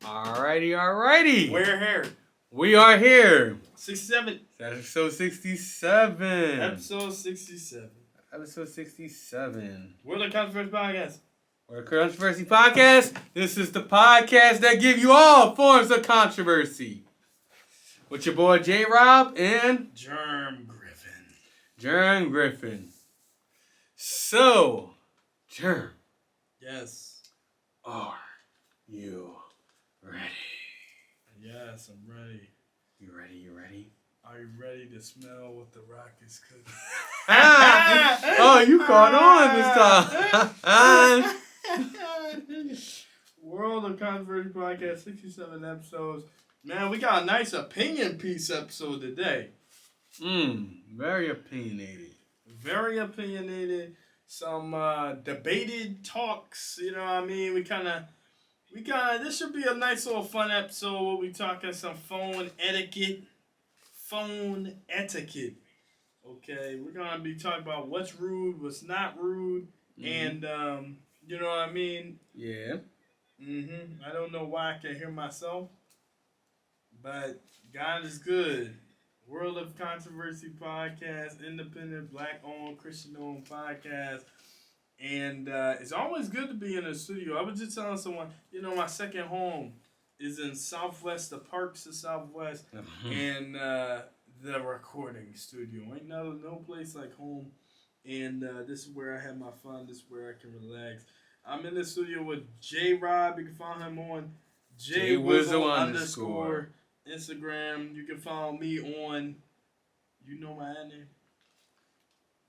Alrighty. We're here. We are here. 67. Episode 67. Episode 67. Episode 67. We're the Controversy Podcast. We're the Controversy Podcast. This is the podcast that give you all forms of controversy. With your boy J-Rob and Germ Griffin. So, Germ. Yes. Are you ready? Yes, I'm ready. You ready? Are you ready to smell what the rock is cooking? Oh, you caught on this time. World of Controversy Podcast, 67 episodes. Man, we got a nice opinion piece episode today. Very opinionated. Very opinionated. Some debated talks, you know what I mean? We kind of, this should be a nice little fun episode where we talking some phone etiquette. Okay, we're going to be talking about what's rude, what's not rude, and, you know what I mean? Yeah. I don't know why I can hear myself, but God is good. World of Controversy Podcast, independent, black-owned, Christian-owned podcast. And it's always good to be in the studio. I was just telling someone, you know, my second home is in Southwest, the Parks of Southwest, and the recording studio. Ain't no place like home. And this is where I have my fun. This is where I can relax. I'm in the studio with J-Rob. You can follow him on JWizzle_. Instagram. You can follow me on, you know my name?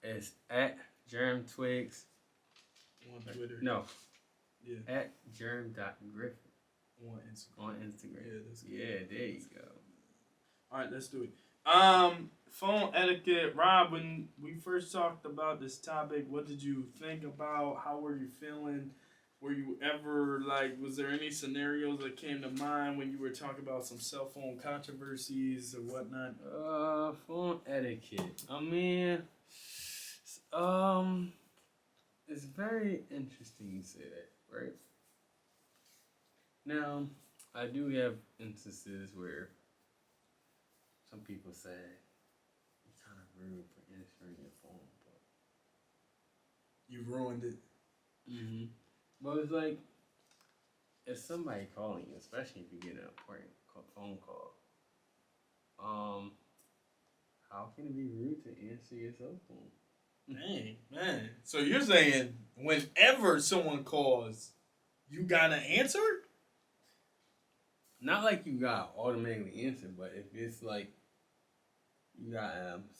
It's at GermTwigs. On Twitter. No. Yeah. At germ.griffin. On Instagram. On Instagram. Yeah, that's good. Yeah, there you go. Alright, let's do it. Phone etiquette. Rob, when we first talked about this topic, what did you think about? How were you feeling? Were you ever, was there any scenarios that came to mind when you were talking about some cell phone controversies or whatnot? Phone etiquette. I mean, it's very interesting you say that, right? Now, I do have instances where some people say it's kind of rude for answering your phone, but You ruined it. But it's like, if somebody calling you, especially if you get an important phone call, how can it be rude to answer your cell phone? Dang, man. So you're saying whenever someone calls, you gotta answer? Not like you got automatically answer, but if it's like you got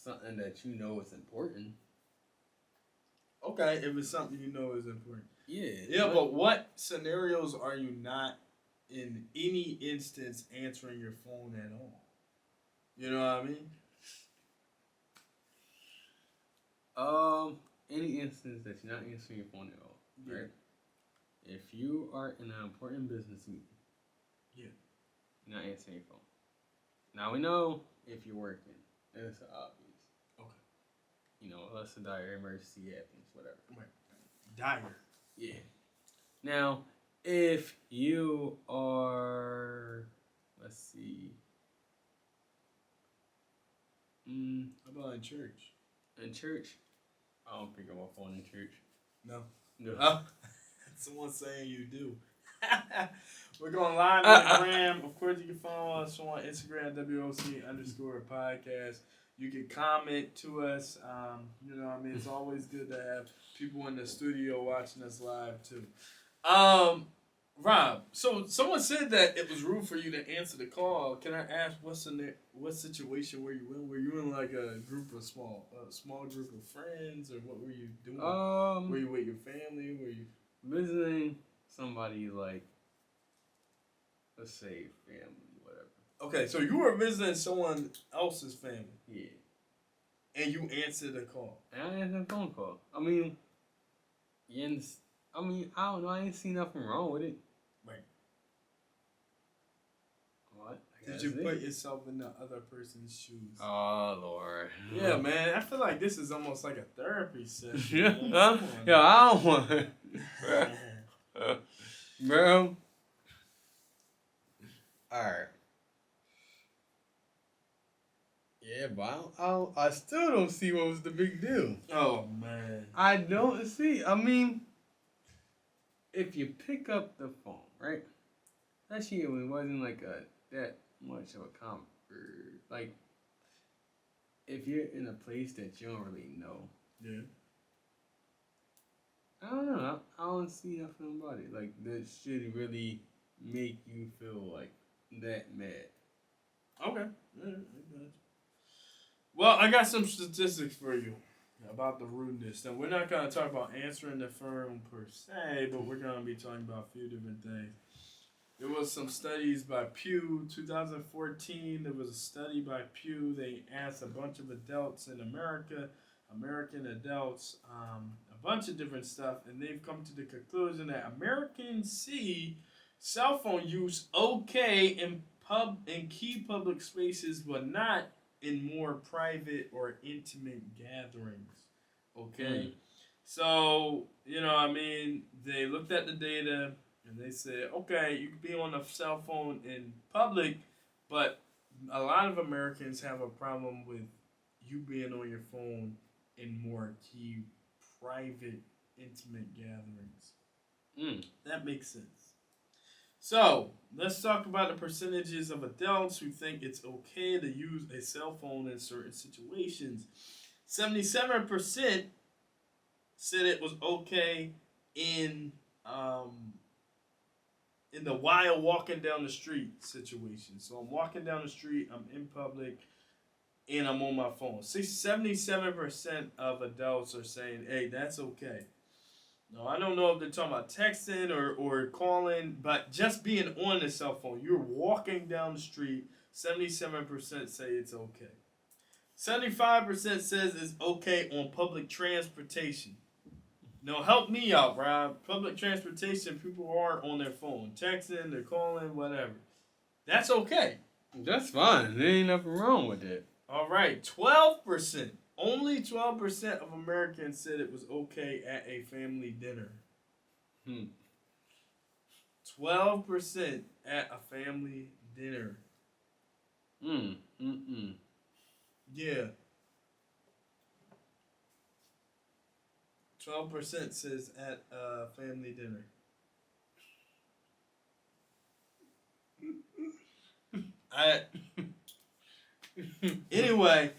something that you know is important. Okay, if it's something you know is important. Yeah. But what scenarios are you not, in any instance, answering your phone at all? You know what I mean? Any instance that you're not answering your phone at all, right? If you are in an important business meeting, you're not answering your phone. Now we know if you're working, it's obvious. Okay. You know, unless a dire emergency happens, whatever. Right. Dire. Yeah. Now, if you are, let's see. How about in church? In church, I don't pick up my phone in church. No. No. Oh, someone's saying you do. We're going live on Instagram. Of course, you can follow us on Instagram, WOC_podcast. You can comment to us. You know what I mean? It's always good to have people in the studio watching us live, too. Rob, so someone said that it was rude for you to answer the call. Can I ask what situation were you in? Were you in like a group of small group of friends, or what were you doing? Were you with your family? Were you visiting somebody, like, let's say family, whatever? Okay, so you were visiting someone else's family. Yeah. And you answered the call. And I answered a phone call. I mean, I don't know. I ain't see nothing wrong with it. Right. What? Did you put yourself in the other person's shoes? Oh, Lord. Yeah, man. I feel like this is almost like a therapy session. Yeah, I don't want it. Bro. Alright. Yeah, but I still don't see what was the big deal. Oh, man. I don't see. I mean, if you pick up the phone, right? Especially when it wasn't like that much of a comfort. Like, if you're in a place that you don't really know. Yeah. I don't know. I don't see nothing about it. Like, that should really make you feel like that mad. Okay. Yeah, I got you. Well, I got some statistics for you about the rudeness. Now, we're not going to talk about answering the phone per se, but we're going to be talking about a few different things. There was some studies by Pew, 2014. There was a study by Pew. They asked a bunch of adults in America, American adults, a bunch of different stuff, and they've come to the conclusion that Americans see cell phone use okay in key public spaces, but not in more private or intimate gatherings. Okay? So, they looked at the data and they said, okay, you can be on a cell phone in public, but a lot of Americans have a problem with you being on your phone in more key private intimate gatherings. That makes sense. So, let's talk about the percentages of adults who think it's okay to use a cell phone in certain situations. 77% said it was okay in the while walking down the street situation. So I'm walking down the street, I'm in public, and I'm on my phone. 77% of adults are saying, hey, that's okay. No, I don't know if they're talking about texting or calling, but just being on the cell phone. You're walking down the street, 77% say it's okay. 75% says it's okay on public transportation. Now, help me out, Rob. Public transportation, people are on their phone, texting, they're calling, whatever. That's okay. That's fine. There ain't nothing wrong with it. All right, 12%. Only 12% of Americans said it was okay at a family dinner. 12% at a family dinner. Yeah. 12% says at a family dinner. Anyway,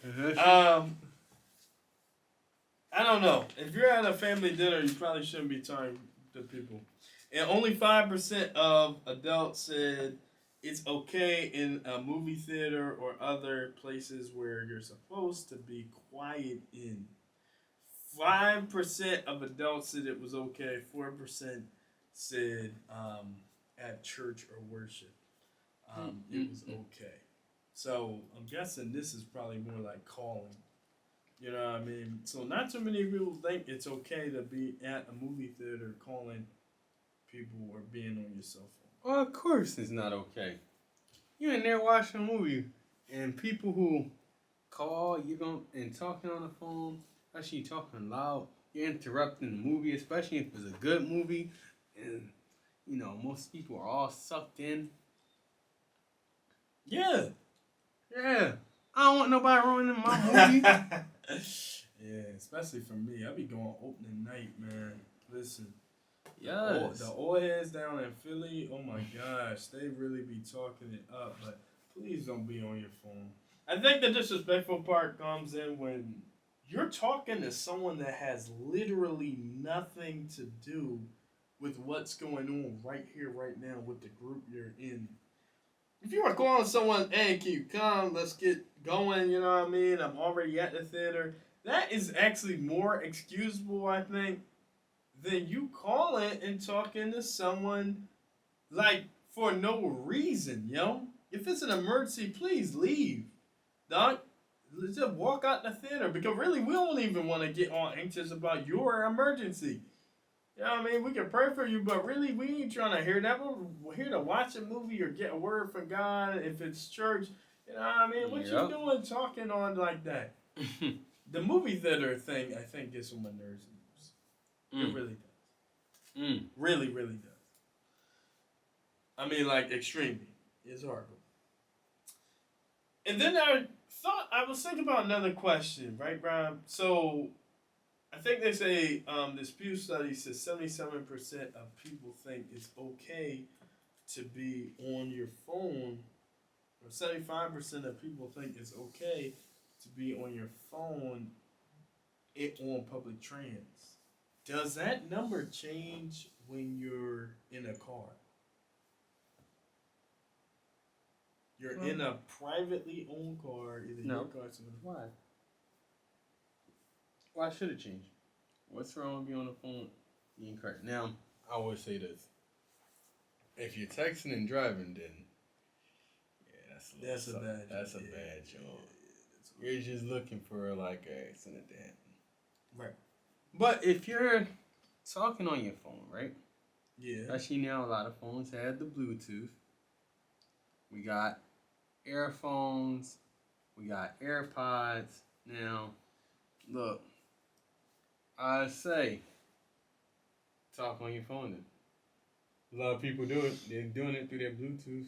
I don't know. If you're at a family dinner, you probably shouldn't be talking to people. And only 5% of adults said it's okay in a movie theater or other places where you're supposed to be quiet in. 5% of adults said it was okay. 4% said at church or worship it was okay. So I'm guessing this is probably more like calling. You know what I mean? So not too many people think it's okay to be at a movie theater calling people or being on your cell phone. Well, of course it's not okay. You're in there watching a movie, and people who call and talking on the phone, especially talking loud, you're interrupting the movie, especially if it's a good movie, and most people are all sucked in. Yeah. I don't want nobody ruining my movie. Yeah, especially for me. I be going opening night, man. Listen. Yes. The old heads down in Philly, oh my gosh, they really be talking it up. But please don't be on your phone. I think the disrespectful part comes in when you're talking to someone that has literally nothing to do with what's going on right here, right now, with the group you're in. If you are calling someone, hey, can you come? Let's get going, you know what I mean? I'm already at the theater. That is actually more excusable, I think, than you calling and talking to someone, like, for no reason, yo. If it's an emergency, please leave. Dog, just walk out the theater. Because really, we don't even want to get all anxious about your emergency. You know what I mean? We can pray for you, but really, we ain't trying to hear that. We're here to watch a movie or get a word from God. If it's church, you know what I mean? What you doing talking on like that? The movie theater thing, I think, gets on my nerves. It really does. Really, really does. I mean, like, extremely. It's horrible. And then I was thinking about another question, right, Brian? So I think they say this Pew study says 77% of people think it's okay to be on your phone, or 75% of people think it's okay to be on your phone on public trans. Does that number change when you're in a car? You're in a privately owned car, either your car or someone. Why? Why should it change? What's wrong with being on the phone? Being correct. Now, I would say this: if you're texting and driving, then that's a bad job. You're just looking for like an accident to happen. Right. But if you're talking on your phone, right? Yeah. Especially now, a lot of phones have the Bluetooth. We got earphones. We got AirPods. Now, look, I say, talk on your phone then. A lot of people do it. They're doing it through their Bluetooth.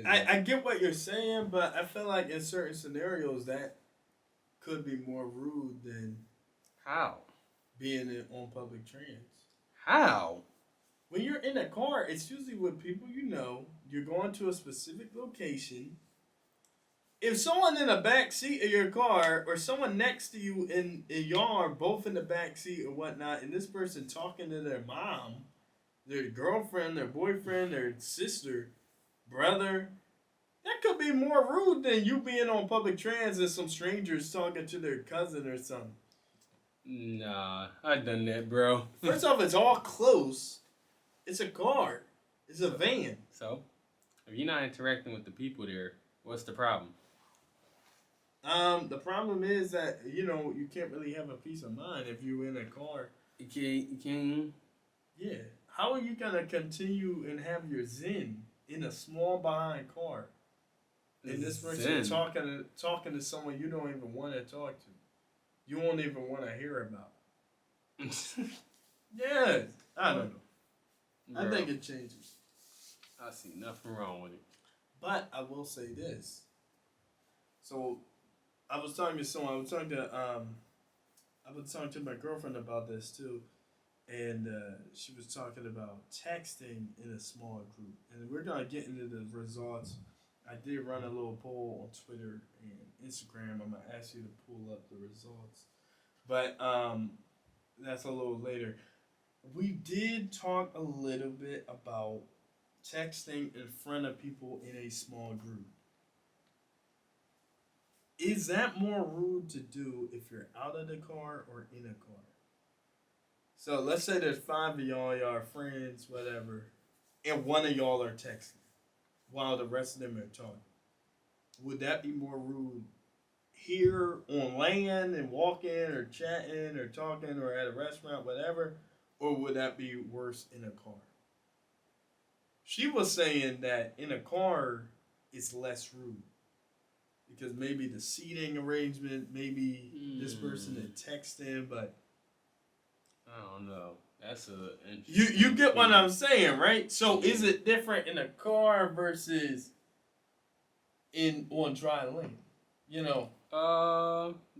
I get what you're saying, but I feel like in certain scenarios that could be more rude than how being on public trans. How? When you're in a car, it's usually with people you know. You're going to a specific location. If someone in the back seat of your car, or someone next to you, and y'all are both in the back seat or whatnot, and this person talking to their mom, their girlfriend, their boyfriend, their sister, brother, that could be more rude than you being on public trans and some strangers talking to their cousin or something. Nah, I done that, bro. First off, it's all close. It's a car. It's a van. So, if you're not interacting with the people there, what's the problem? The problem is that, you can't really have a peace of mind if you're in a car. You can't. Yeah. How are you going to continue and have your zen in a small behind car? And this person talking to someone you don't even want to talk to. You won't even want to hear about. Yes. I don't know. Bro, I think it changes. I see nothing wrong with it. But I will say this. So, I was talking to someone. I was talking to my girlfriend about this too, and she was talking about texting in a small group. And we're gonna get into the results. I did run a little poll on Twitter and Instagram. I'm gonna ask you to pull up the results, but that's a little later. We did talk a little bit about texting in front of people in a small group. Is that more rude to do if you're out of the car or in a car? So let's say there's 5 of y'all are friends, whatever, and one of y'all are texting while the rest of them are talking. Would that be more rude here on land and walking or chatting or talking or at a restaurant, whatever? Or would that be worse in a car? She was saying that in a car, it's less rude. Because maybe the seating arrangement, maybe this person is texting, but I don't know. That's a you get what I'm saying, right? So is it different in a car versus on dry land?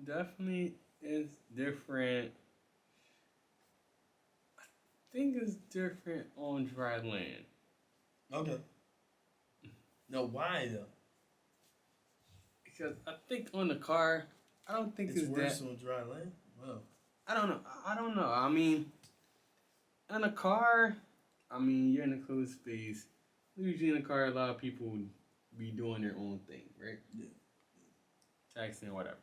Definitely is different. I think it's different on dry land. Okay. No, why though? Because I think on the car, I don't think it's worse that on dry land. Wow. I don't know. I mean, in a car, you're in a closed space. Usually in a car, a lot of people be doing their own thing, right? Yeah. Texting or whatever.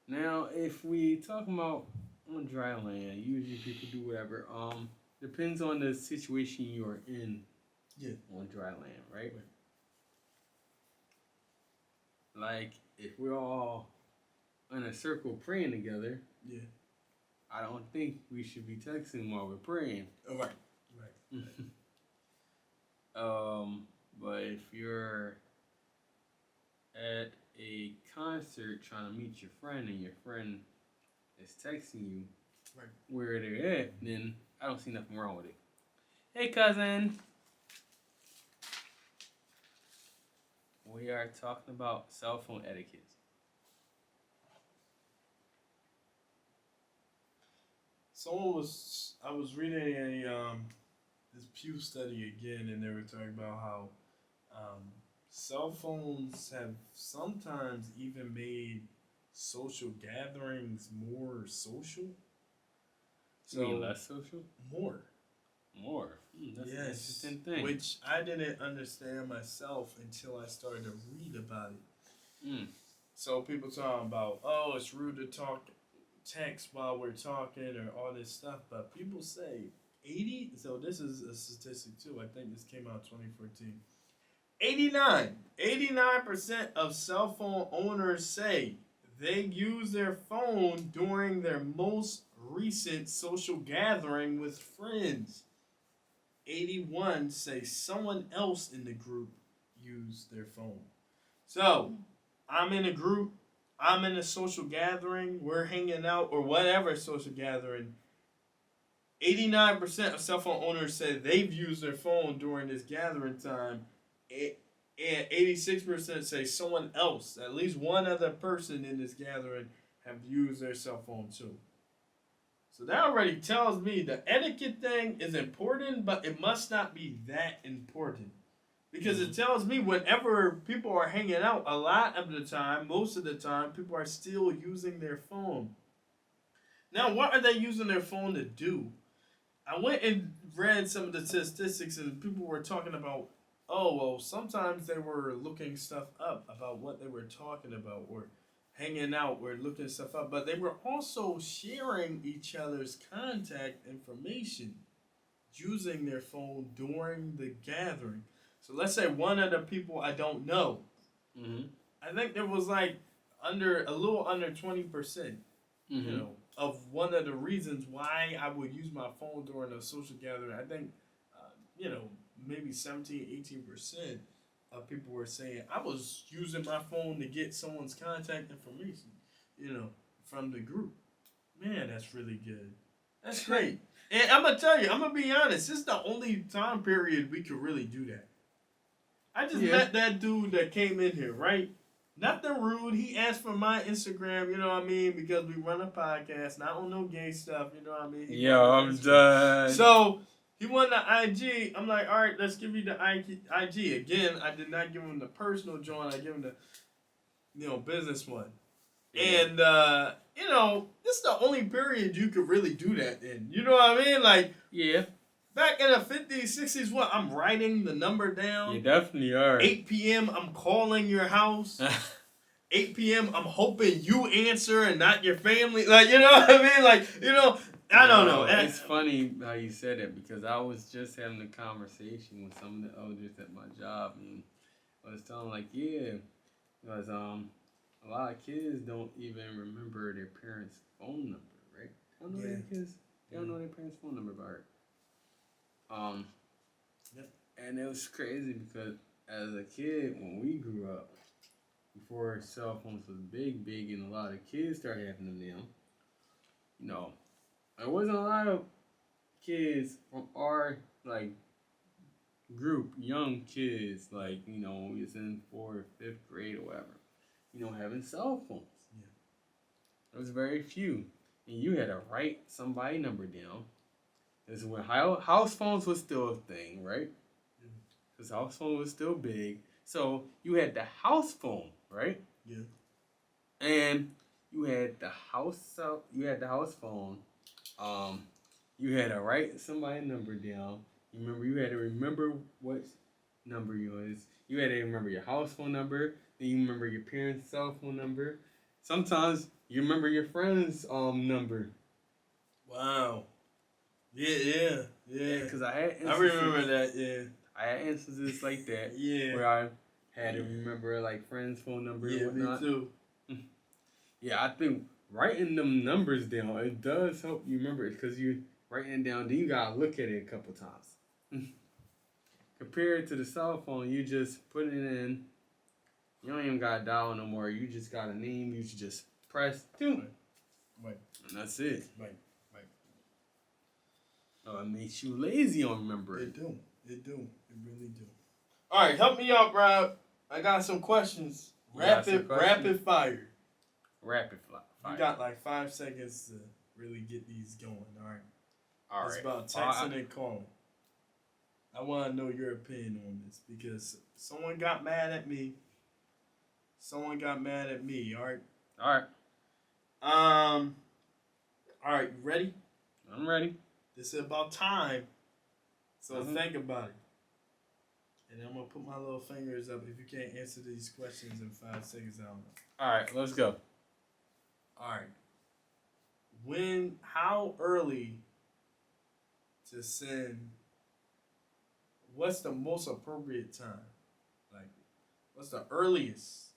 Now, if we talk about on dry land, usually people do whatever. Depends on the situation you're in. Yeah. On dry land, right? Like, if we're all in a circle praying together, yeah, I don't think we should be texting while we're praying. Oh, right. But if you're at a concert trying to meet your friend and your friend is texting you where they're at, then I don't see nothing wrong with it. Hey, cousin. we are talking about cell phone etiquette. I was reading this Pew study again, and they were talking about how cell phones have sometimes even made social gatherings more social. You mean less social? More. More. That's an interesting thing. Which I didn't understand myself until I started to read about it. So people talking about, oh, it's rude to text while we're talking or all this stuff, but people say 80. So this is a statistic too. I think this came out 2014. 89% of cell phone owners say they use their phone during their most recent social gathering with friends. 81 say someone else in the group used their phone. So, I'm in a group, I'm in a social gathering, we're hanging out, or whatever social gathering. 89% of cell phone owners say they've used their phone during this gathering time. And 86% say someone else, at least one other person in this gathering, have used their cell phone too. So that already tells me the etiquette thing is important, but it must not be that important. Because it tells me whenever people are hanging out, a lot of the time, most of the time, people are still using their phone. Now, what are they using their phone to do? I went and read some of the statistics, and people were talking about, oh, well, sometimes they were looking stuff up about what they were talking about, or hanging out, or looking stuff up, but they were also sharing each other's contact information using their phone during the gathering. So let's say one of the people I don't know, I think there was like a little under 20%, you know, of one of the reasons why I would use my phone during a social gathering. I think, maybe 17-18% of people were saying I was using my phone to get someone's contact information, from the group. Man, that's really good. That's great. And I'm going to tell you, I'm going to be honest, this is the only time period we could really do that. I just met that dude that came in here, right? Nothing rude. He asked for my Instagram, you know what I mean? Because we run a podcast, not on no gay stuff, you know what I mean? Yo, I'm done. So, he wanted the IG. I'm like, all right, let's give you the IG. Again, I did not give him the personal joint. I give him the, business one. Yeah. And, this is the only period you could really do that in. You know what I mean? Like, yeah. Back in the 50s, 60s, I'm writing the number down. You definitely are. 8 p.m., I'm calling your house. 8 p.m., I'm hoping you answer and not your family. Like, you know what I mean? Like, I don't know. It's funny how you said it because I was just having a conversation with some of the elders at my job, and I was telling them, like, because a lot of kids don't even remember their parents' phone number, right? I don't know their kids. They don't know their parents' phone number by heart. And it was crazy because as a kid, when we grew up, before cell phones was big, and a lot of kids started having them now, there wasn't a lot of kids from our, group, young kids, when we was in 4th or 5th grade or whatever, having cell phones. Yeah. There was very few. And you had to write somebody's number down. This is when house phones was still a thing, right? Because house phone was still big. So you had the house phone, right? Yeah. And you had the house phone. You had to write somebody's number down. You had to remember what number you was. You had to remember your house phone number. Then you remember your parents' cell phone number. Sometimes you remember your friend's number. Wow. Yeah. Because I remember that. Yeah. I had instances like that. Yeah. Where I had to remember friends' phone number and whatnot. Me too. Yeah, I think writing them numbers down, it does help you remember it because you writing it down, then you gotta look at it a couple times. Compared to the cell phone, you just put it in. You don't even gotta dial no more. You just got a name. You should just press 2. Right. And that's it. Right. Oh, it makes you lazy on remembering. It do. It really do. All right, help me out, Rob. I got some questions. You got some Rapid fire. Rapid fire. You got like 5 seconds to really get these going. All right. All It's right. about texting and calling. I want to know your opinion on this because someone got mad at me. All right. All right. All right. You ready? I'm ready. This is about time. So Mm-hmm. think about it. And I'm going to put my little fingers up if you can't answer these questions in 5 seconds. I don't know. All right. Let's go. All right. How early to send, what's the most appropriate time? Like, what's the earliest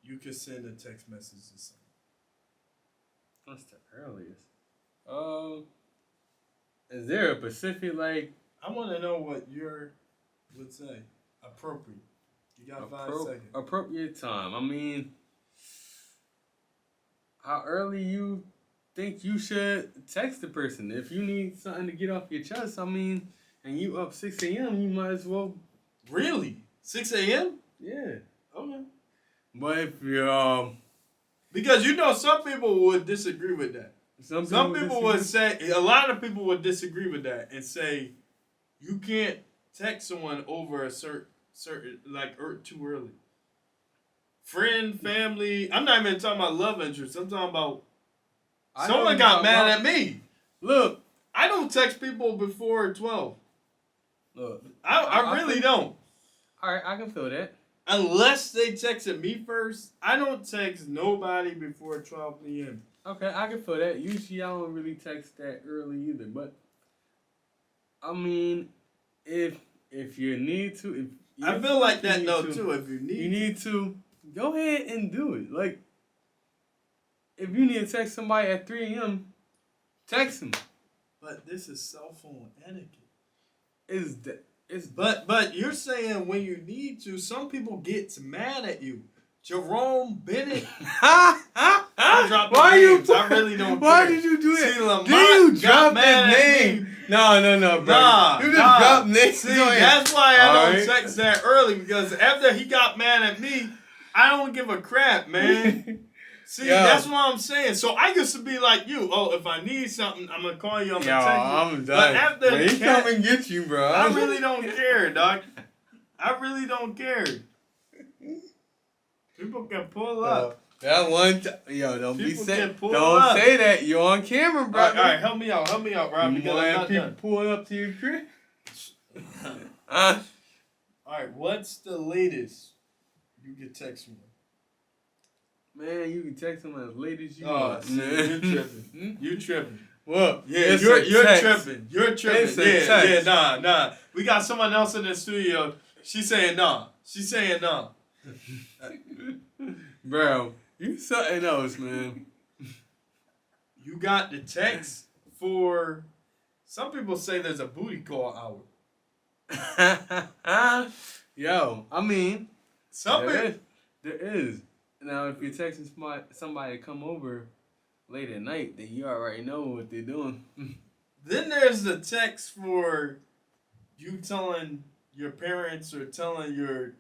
you could send a text message to someone? What's the earliest? Is there a specific, like... I want to know what you would say. Appropriate. You got 5 seconds. Appropriate time. I mean, how early you think you should text the person? If you need something to get off your chest, I mean, and you up 6 a.m., you might as well... Really? 6 a.m.? Yeah. Okay. But if you're... Because some people would disagree with that. Some people would say, a lot of people would disagree with that and say, you can't text someone over a certain like too early. Friend, family. I'm not even talking about love interest. I'm talking about someone got mad at me. Look, I don't text people before 12. Look, I really don't. All right, I can feel that. Unless they texted me first, I don't text nobody before 12 p.m. Okay, I can feel that. Usually I don't really text that early either. But, I mean, if you need to... I feel like that, though, too. If you need to, go ahead and do it. Like, if you need to text somebody at 3 a.m., text them. But this is cell phone etiquette. But you're saying when you need to, some people get mad at you. Jerome Bennett. Why you? I really don't. Why did you do that? See, Lamont did you drop mad his name? No, bro. Nah, you just dropped names. See, that's why I don't text that early because after he got mad at me, I don't give a crap, man. See, that's what I'm saying. So I used to be like you. Oh, if I need something, I'm gonna call you. I'm gonna text you. I'm done. But after when he come and get you, bro. I really don't care, dog. I really don't care. People can pull up. That one don't people say that. You're on camera, bro. All right, help me out, Rob. Because I'm not people done. pulling up to your crib. All right, what's the latest you can text me? Man, you can text them as late as you want. See, you're tripping. You tripping. Well, yeah, you're tripping. You're tripping. Yeah, nah. We got someone else in the studio. She's saying nah. Bro, you something else, man. You got the text for... Some people say there's a booty call hour. Yo, I mean... There is. Now, if you're texting somebody to come over late at night, then you already know what they're doing. Then there's the text for you telling your parents or telling your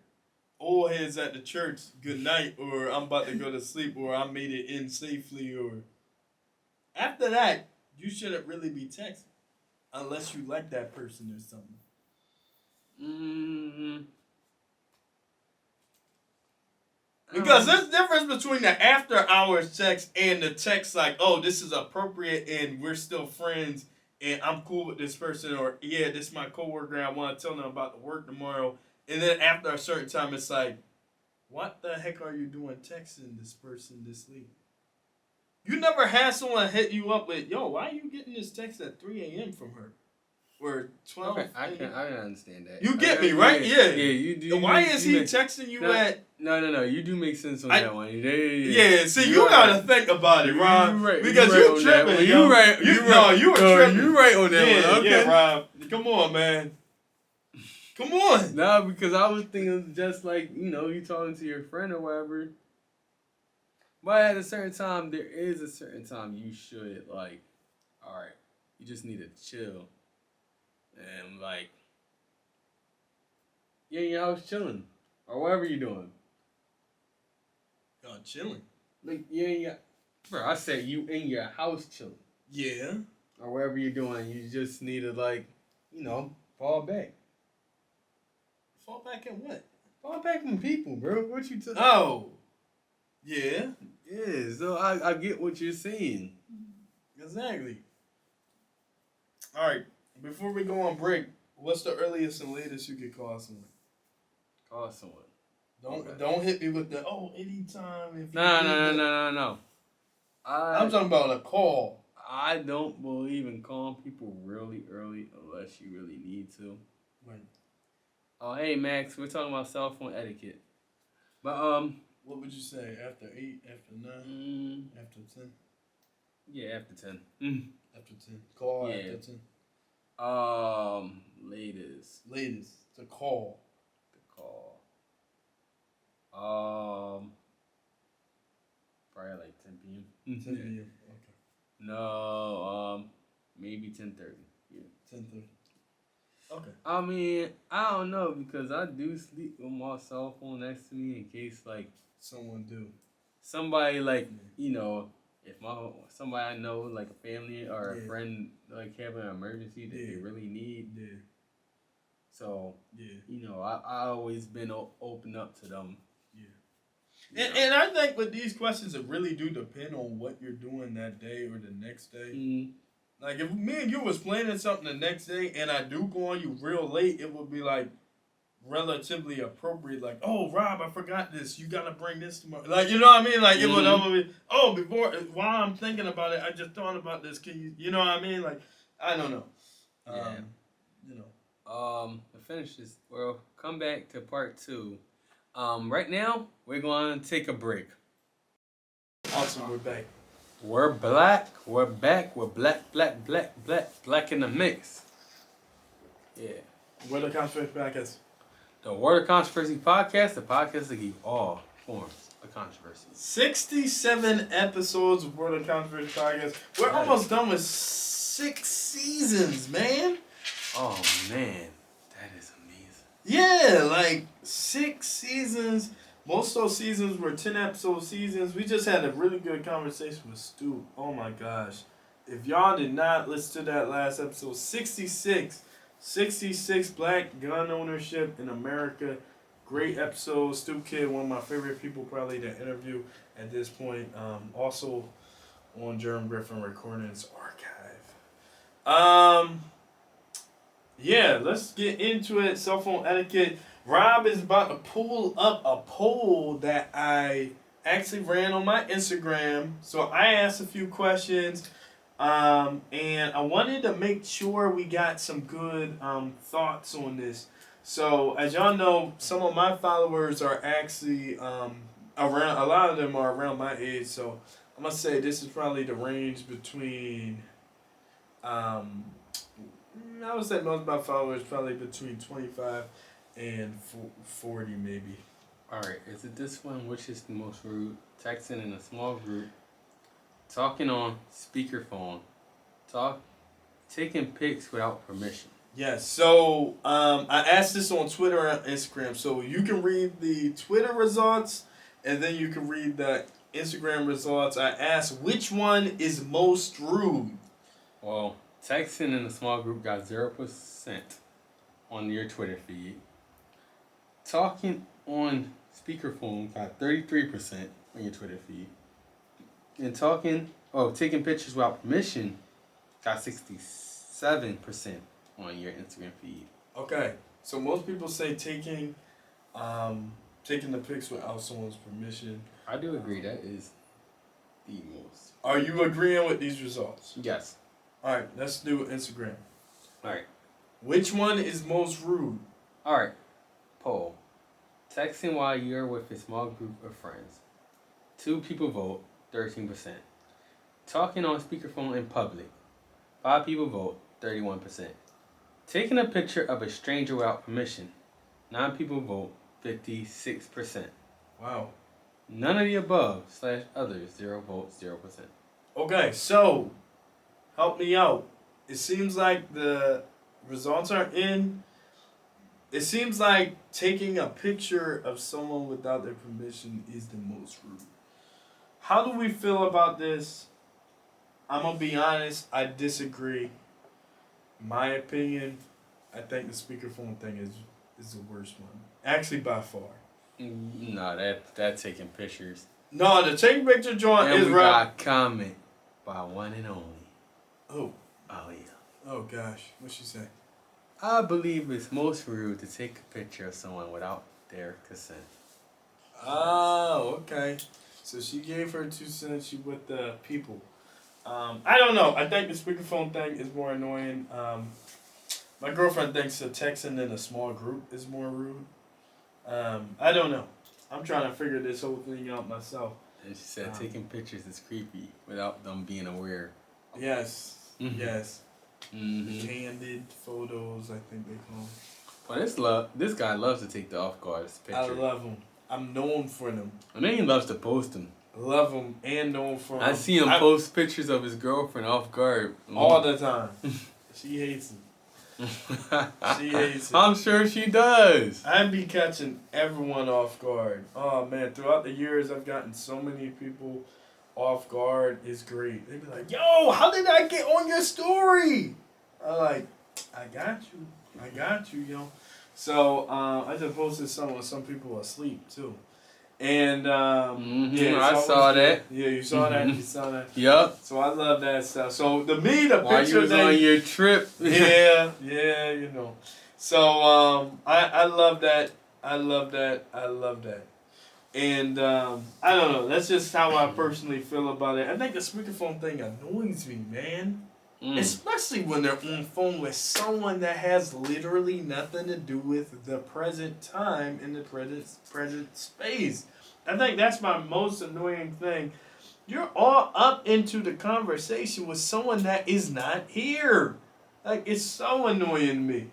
old heads at the church good night, or I'm about to go to sleep, or I made it in safely, or after that, you shouldn't really be texting unless you like that person or something. Because there's a difference between the after hours text and the text like, oh, this is appropriate and we're still friends and I'm cool with this person, or yeah, this is my coworker and I want to tell them about the work tomorrow. And then after a certain time, it's like, what the heck are you doing texting this person this late? You never had someone hit you up with, yo, why are you getting this text at 3 a.m. from her? Or 12 okay, I can understand that. You get me, right? Yeah. Yeah, you do. Why is he texting you at... No. You do make sense on that one. Yeah, see, you gotta think about it, Rob. Right, because you're tripping. You right. You were tripping. You right on that one. Okay. Yeah, Rob. Come on, man. Come on. No, because I was thinking just like, you talking to your friend or whatever. But at a certain time, there is a certain time you should, like, all right, you just need to chill. And, like, yeah, I was chilling. or whatever you're doing. Y'all chilling. Like you in your, bro. I said you in your house chilling. Yeah. Or whatever you're doing. You just need to fall back. Fall back in what? Fall back in people, bro. What you talking? Oh. Yeah. Yeah. So I get what you're saying. Exactly. All right. Before we go on break, what's the earliest and latest you could call someone? Call someone. Don't hit me with the anytime. If No. I'm talking about a call. I don't believe in calling people really early unless you really need to. Right. Oh, hey Max, we're talking about cell phone etiquette. But what would you say after 8, after 9, after 10? Yeah, after 10. After 10. Call yeah. after 10. Latest. To call. Probably like 10 p.m. 10 p.m. Okay. No, maybe 10:30. Yeah. 10:30. Okay. I mean, I don't know because I do sleep with my cell phone next to me in case somebody if somebody I know like a family or a friend like having an emergency that they really need. Yeah. So I always been open up to them. Yeah. And I think with these questions, it really do depend on what you're doing that day or the next day. Mm-hmm. Like if me and you was planning something the next day and I do go on you real late, it would be like relatively appropriate. Like, oh Rob, I forgot this. You gotta bring this tomorrow. Like, you know what I mean? Like it would be, while I'm thinking about it, I just thought about this. Can you know what I mean? Like, I don't know. To finish this, we'll come back to part 2. Right now, we're going to take a break. Awesome, we're back. We're black. We're back. We're black in the mix. Yeah. Word of Controversy Podcast. The Word of Controversy Podcast, the podcast that gives all forms of controversy. 67 episodes of Word of Controversy Podcast. We're almost done with 6 seasons, man. Oh, man. That is amazing. Yeah, like 6 seasons. Most of those seasons were 10-episode seasons. We just had a really good conversation with Stu. Oh, my gosh. If y'all did not listen to that last episode, 66 black gun ownership in America. Great episode. Stu Kid, one of my favorite people probably to interview at this point. Also on Germ Griffin Recordings Archive. Yeah, let's get into it. Cell phone etiquette. Rob is about to pull up a poll that I actually ran on my Instagram. So I asked a few questions. And I wanted to make sure we got some good thoughts on this. So as y'all know, some of my followers are actually around. A lot of them are around my age. So I'm gonna say this is probably the range between. I would say most of my followers probably between 25 and 40 maybe. All right, is it this one? Which is the most rude? Texting in a small group. Talking on speakerphone. Taking pics without permission. Yes, so I asked this on Twitter and Instagram. So you can read the Twitter results and then you can read the Instagram results. I asked which one is most rude. Well, texting in a small group got 0% on your Twitter feed. Talking on speakerphone got 33% on your Twitter feed. And taking pictures without permission got 67% on your Instagram feed. Okay, so most people say taking the pics without someone's permission. I do agree that is the most. Are you agreeing with these results? Yes. All right, let's do Instagram. All right. Which one is most rude? All right. Poll. Texting while you're with a small group of friends. 2 people vote, 13%. Talking on speakerphone in public. 5 people vote, 31%. Taking a picture of a stranger without permission. 9 people vote, 56%. Wow. None of the above / others, 0 votes, 0%. Okay, so help me out. It seems like the results are in. it seems like taking a picture of someone without their permission is the most rude. How do we feel about this? I'm gonna be honest. I disagree. My opinion, I think the speakerphone thing is the worst one. Actually, by far. No, that taking pictures. No, the take picture joint And is we right. got comment by one and only. Oh, Oh yeah. oh gosh, what she say? I believe it's most rude to take a picture of someone without their consent. Oh, okay. So she gave her 2 cents. She with the people. I don't know. I think the speakerphone thing is more annoying. My girlfriend thinks the texting in a small group is more rude. I don't know. I'm trying to figure this whole thing out myself. And she said taking pictures is creepy without them being aware. Yes. Mm-hmm. Yes. Mm-hmm. Candid photos, I think they call them. Well, this guy loves to take the off guard picture. I love them. I'm known for them. And then he loves to post them. I love them and known for them. I see him post pictures of his girlfriend off guard. All the time. She hates them. She hates it. I'm sure she does. I be catching everyone off guard. Oh man, throughout the years I've gotten so many people off guard. It's great. They be like, yo, how did I get on your story? I'm like, I got you, yo. So I just posted some when some people were asleep too. And yeah, I saw that. Yeah, you saw that. You saw that. Yup. So I love that stuff. So the while picture you was on your trip. yeah, you know. So I love that. I love that. And I don't know. That's just how I personally feel about it. I think the speakerphone thing annoys me, man. Especially when they're on phone with someone that has literally nothing to do with the present time in the present space. I think that's my most annoying thing. You're all up into the conversation with someone that is not here. Like, it's so annoying to me.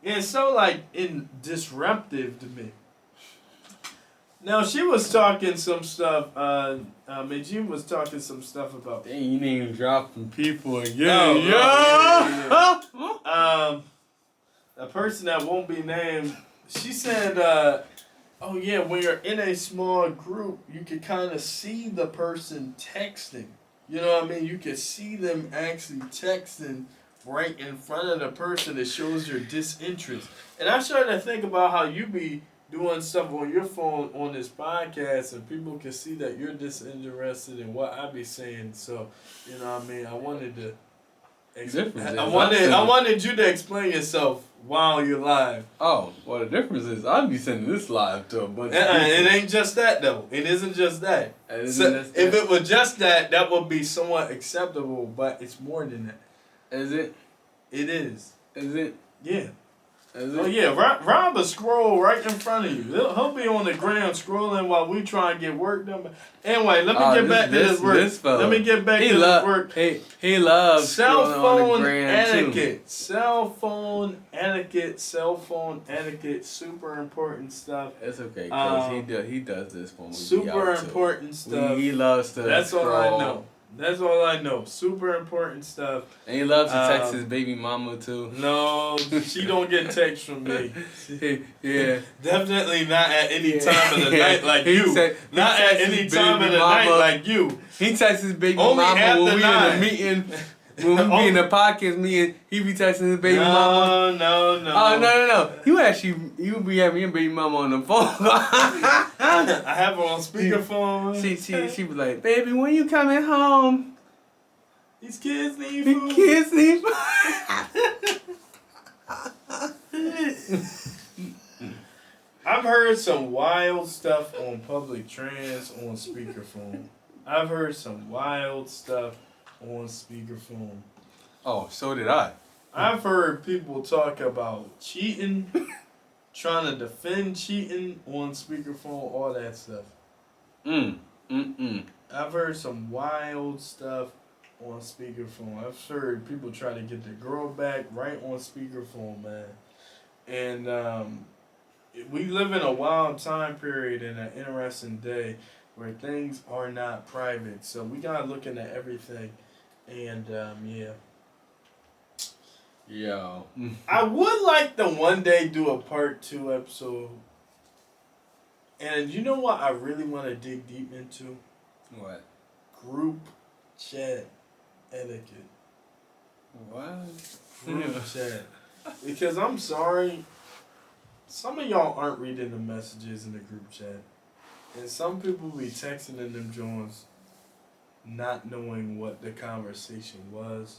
It's so like disruptive to me. Now she was talking some stuff. Jim was talking some stuff about. Dang, you name dropping people again. Yeah. A person that won't be named. She said, "Oh yeah, when you're in a small group, you can kind of see the person texting. You know what I mean? You can see them actually texting right in front of the person. It shows your disinterest. And I started to think about how you be doing stuff on your phone on this podcast, and people can see that you're disinterested in what I be saying. So, you know what I mean? I wanted to. I wanted you to explain yourself while you're live. Oh, well, the difference is I'd be sending this live to a bunch of people. It ain't just that, though. It isn't just that. If it were just that, that would be somewhat acceptable, but it's more than that. Is it? It is. Is it? Yeah. Oh yeah, Rob will scroll right in front of you. He'll be on the ground scrolling while we try and get work done. Anyway, let me get back to this work. Let me get back to this work. He loves cellphone etiquette. Cellphone etiquette. Super important stuff. It's okay, cause he does this when we super important stuff. He loves to. That's scroll. all I know. That's all I know. Super important stuff. And he loves to text his baby mama too. No, she don't get texts from me. Yeah. Definitely not at any time of the night like you. Not at any time of the night like you. He texts his baby Only mama when we 9. in a meeting. When we be in the podcast meeting, he be texting his baby mama. No. Oh, no. You be having your baby mama on the phone. I have her on speakerphone. She be like, baby, when you coming home? These kids need food. I've heard some wild stuff on public trans on speakerphone. I've heard some wild stuff on speakerphone. Oh, so did I. I've heard people talk about cheating, trying to defend cheating on speakerphone, all that stuff. I've heard some wild stuff on speakerphone. I've heard people try to get the girl back right on speakerphone, man. And we live in a wild time period and an interesting day where things are not private. So we gotta look into everything. And yeah. Yo. I would like to one day do a part 2 episode. And you know what I really want to dig deep into? What? Group chat etiquette. What? Group chat. Because I'm sorry, some of y'all aren't reading the messages in the group chat. And some people be texting in them joints not knowing what the conversation was.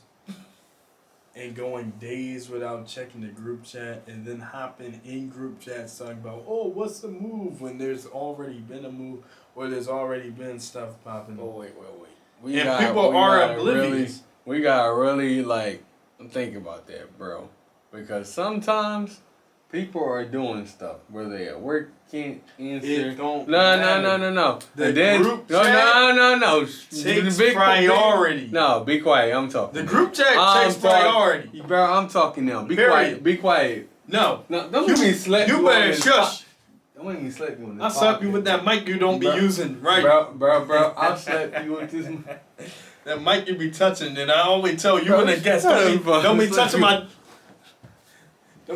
And going days without checking the group chat, and then hopping in group chats talking about, oh, what's the move, when there's already been a move, or there's already been stuff popping up. Oh, wait. People are oblivious. We gotta really, like, think about that, bro. Because sometimes people are doing stuff where they at work, can't answer. It don't No. The group chat No. takes priority. No, be quiet. I'm talking. The group chat takes priority. Bro, I'm talking now. Be Period. quiet. Be quiet. No. Don't make me slap you. You better shush. Don't make me slap you on this. I'll slap you with that mic you don't be using, right? Bro. I'll slap you with this. That mic you be touching, and I always tell you and the guests, don't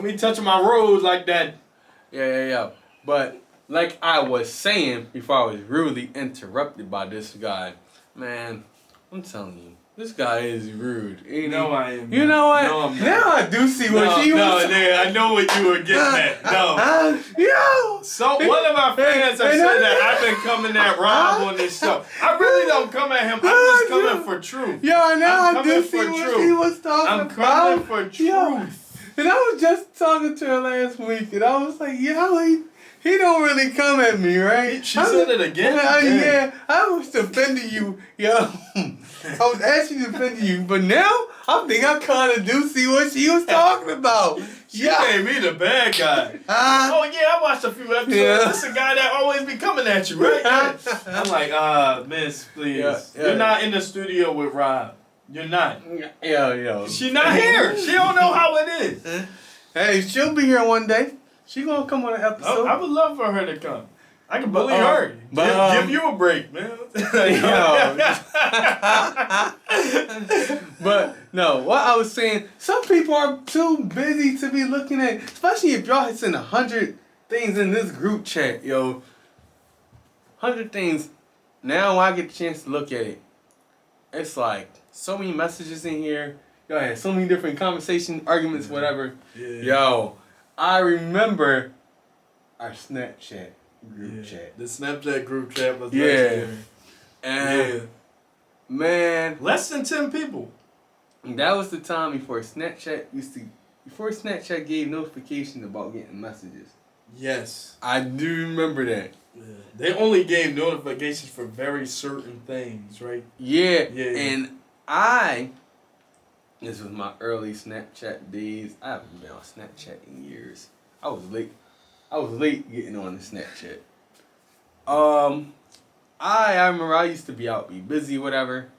be touching my road like that. Yeah. But like I was saying before I was rudely interrupted by this guy, man, I'm telling you, this guy is rude. No, I am. You know what? No, I'm not. Now I do see what she was. No, I know what you were getting at. No. Yo. So one of our fans have said that I've been coming at Rob on this show. I really don't come at him. I'm just coming for truth. Yo, now I do see what she was talking about. I'm coming for truth. Yo. And I was just talking to her last week, and I was like, yo, he don't really come at me, right? She said it again? Yeah, I was defending you, yo. I was actually defending you, but now I think I kind of do see what she was talking about. She made me the bad guy. Oh, yeah, I watched a few episodes. Yeah. This is a guy that always be coming at you, right? I'm like, miss, please. Yeah. You're not in the studio with Rob. You're not. Yo. She not here. She don't know how it is. Hey, she'll be here one day. She gonna come on an episode. I would love for her to come. I can bully her. Give you a break, man. But no, what I was saying, some people are too busy to be looking at, especially if y'all had sent 100 things in this group chat, yo. 100 things. Now I get the chance to look at it. It's like so many messages in here. Y'all had so many different conversation, arguments, whatever. Yeah. Yo, I remember our Snapchat group chat. The Snapchat group chat was legendary. And man, less than 10 people. That was the time before Snapchat gave notifications about getting messages. Yes. I do remember that. Yeah. They only gave notifications for very certain things, right? Yeah. And this was my early Snapchat days. I haven't been on Snapchat in years. I was late getting on the Snapchat. I remember I used to be out, be busy, whatever.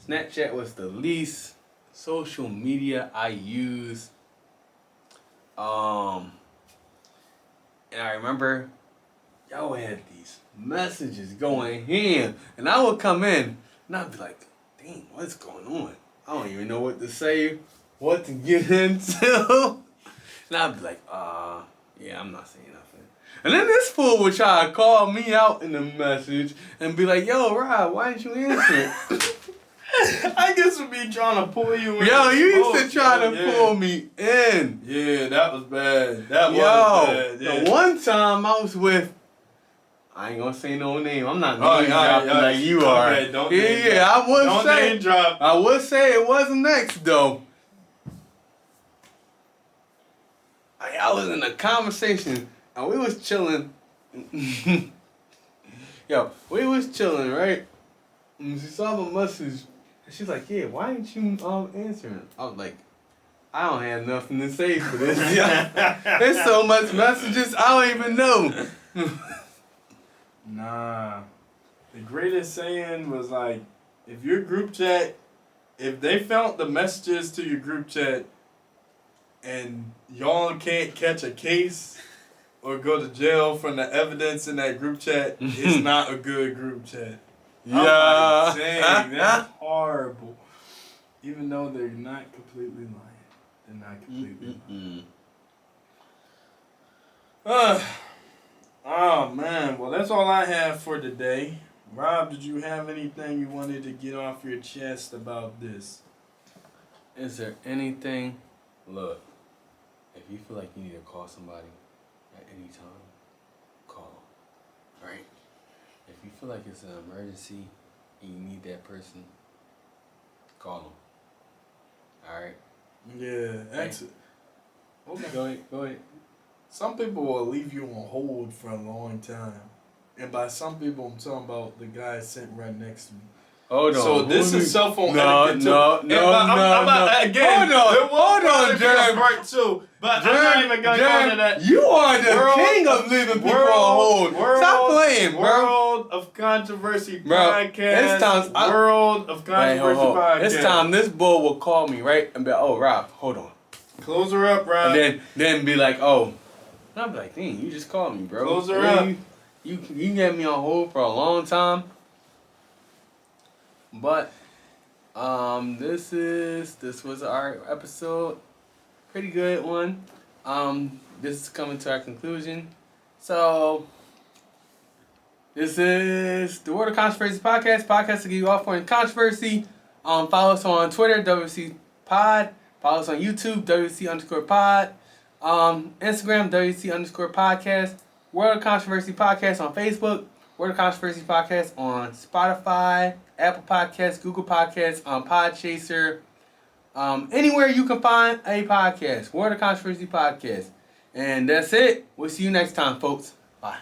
Snapchat was the least social media I used. And I remember y'all had these messages going in, and I would come in and I'd be like, dang, what's going on? I don't even know what to say, what to get into. And I'd be like, yeah, I'm not saying nothing. And then this fool would try to call me out in the message and be like, yo, Rob, why didn't you answer it? I guess would be trying to pull you in. Yo, you used to try to pull me in. Yeah, that was bad. That was bad. Yeah. The one time I was with, I ain't gonna say no name. I'm not name dropping like you are. Okay, don't I would say. Name drop. I would say it wasn't next though. I was in a conversation and we was chilling. Yo, we was chilling, right? And she saw my message. She's like, yeah, why ain't you answering? I was like, I don't have nothing to say for this. There's so much messages, I don't even know. Nah. The greatest saying was like, if your group chat, if they found the messages to your group chat and y'all can't catch a case or go to jail from the evidence in that group chat, it's not a good group chat. Yeah. I'm like, dang, that's horrible. Even though they're not completely lying. and not completely Mm-mm. lie. Oh man, well that's all I have for today. Rob, did you have anything you wanted to get off your chest about this? Is there anything? Look, if you feel like you need to call somebody at any time, call. Right? If you feel like it's an emergency and you need that person, call them. All right. Yeah, that's Okay. Go ahead. Some people will leave you on hold for a long time. And by some people, I'm talking about the guy sitting right next to me. Hold on. So this is cell phone etiquette too. No. Again, Hold on, Germ. part two. But I'm not even going to go into that. You are the king of leaving people on hold. Stop playing, bro. World of Controversy podcast. It's time. World of Controversy podcast. It's time this bull will call me, right? And be like, oh, Rob, hold on. Close her up, Rob. And then be like, oh. And I'm like, dang, you just called me, bro. Close her up. You get me on hold for a long time. But this was our episode. Pretty good one. This is coming to our conclusion. So this is the World of Controversy podcast to give you all point controversy. Follow us on Twitter, WC Pod. Follow us on YouTube, WC_pod. Instagram, WC_podcast. World of Controversy Podcast on Facebook. World of Controversy Podcast on Spotify, Apple Podcasts, Google Podcasts, Podchaser. Anywhere you can find a podcast. World of Controversy Podcast. And that's it. We'll see you next time, folks. Bye.